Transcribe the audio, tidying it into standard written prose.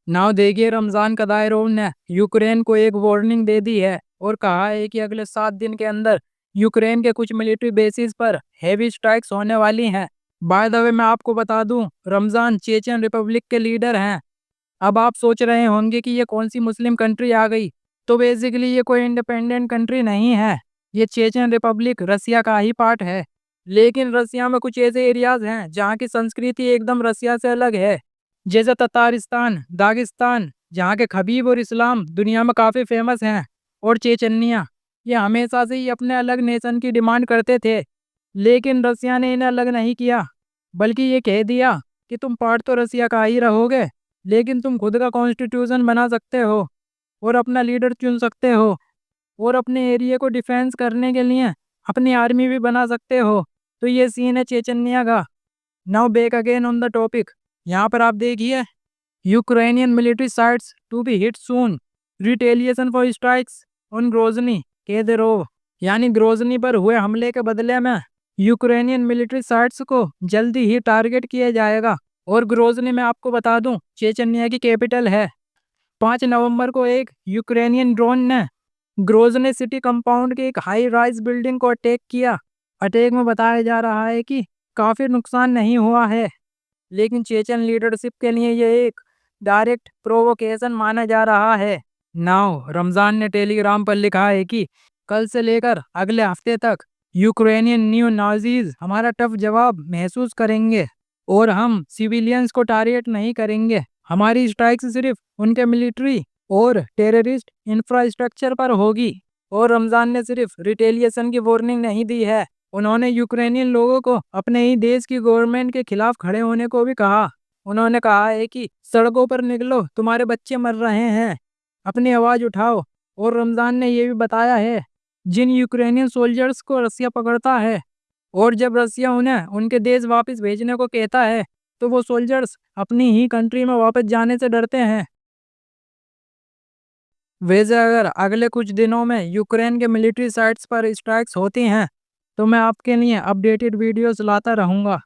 Now देखिए, रमजान कदायरों ने Ukraine को एक वार्निंग दे दी है और कहा है कि अगले 7 दिन के अंदर यूक्रेन के कुछ मिलिट्री बेसिस पर हेवी स्ट्राइक्स होने वाली हैं। बाय द वे, मैं आपको बता दूं, रमजान चेचन रिपब्लिक के लीडर हैं। अब आप सोच रहे होंगे कि ये कौन सी मुस्लिम कंट्री आ गई। तो बेसिकली ये कोई इंडिपेंडेंट कंट्री नहीं है। ये चेचन रिपब्लिक रसिया का ही पार्ट है। लेकिन रसिया में कुछ ऐसे एरियाज हैं जहाँ की संस्कृति एकदम रसिया से अलग है। जैसे ततारिस्तान, दागिस्तान, जहाँ के खबीब और इस्लाम दुनिया में काफ़ी फेमस हैं। और चेचन्निया, ये हमेशा से ही अपने अलग नेशन की डिमांड करते थे। लेकिन रसिया ने इन्हें अलग नहीं किया, बल्कि ये कह दिया कि तुम पार्ट तो रसिया का ही रहोगे, लेकिन तुम खुद का कॉन्स्टिट्यूशन बना सकते हो और अपना लीडर चुन सकते हो और अपने एरिया को डिफेंस करने के लिए अपनी आर्मी भी बना सकते हो। तो ये सीन है चेचन्निया का। Now back again on the topic. यहाँ पर आप देखिए, Ukrainian military sites to be hit soon, retaliation for strikes on Grozny, Kadyrov. यानी ग्रोजनी पर हुए हमले के बदले में यूक्रेनियन मिलिट्री साइट्स को जल्दी ही टारगेट किया जाएगा। और ग्रोजनी में आपको बता दूं, चेचन्या की कैपिटल है। 5 नवंबर को एक यूक्रेनियन ड्रोन ने ग्रोजनी सिटी कंपाउंड के एक हाई राइज बिल्डिंग को अटैक किया। अटैक में बताया जा रहा है कि काफ़ी नुकसान नहीं हुआ है, लेकिन चेचन लीडरशिप के लिए यह एक डायरेक्ट प्रोवोकेशन माना जा रहा है। नाउ रमजान ने टेलीग्राम पर लिखा है कि कल से लेकर अगले हफ्ते तक यूक्रेनियन न्यू नाजीज हमारा टफ जवाब महसूस करेंगे और हम सिविलियंस को टारगेट नहीं करेंगे। हमारी स्ट्राइक्स सिर्फ उनके मिलिट्री और टेररिस्ट इंफ्रास्ट्रक्चर पर होगी। और रमजान ने सिर्फ रिटेलिएशन की वार्निंग नहीं दी है, उन्होंने यूक्रेनियन लोगों को अपने ही देश की गवर्नमेंट के खिलाफ खड़े होने को भी कहा। उन्होंने कहा है कि सड़कों पर निकलो, तुम्हारे बच्चे मर रहे हैं, अपनी आवाज़ उठाओ। और रमजान ने ये भी बताया है, जिन यूक्रेनियन सोल्जर्स को रसिया पकड़ता है और जब रसिया उन्हें उनके देश वापस भेजने को कहता है, तो वो सोल्जर्स अपनी ही कंट्री में वापस जाने से डरते हैं। वैसे अगर अगले कुछ दिनों में यूक्रेन के मिलिट्री साइट्स पर स्ट्राइक्स होती हैं, तो मैं आपके लिए अपडेटेड वीडियोस लाता रहूँगा।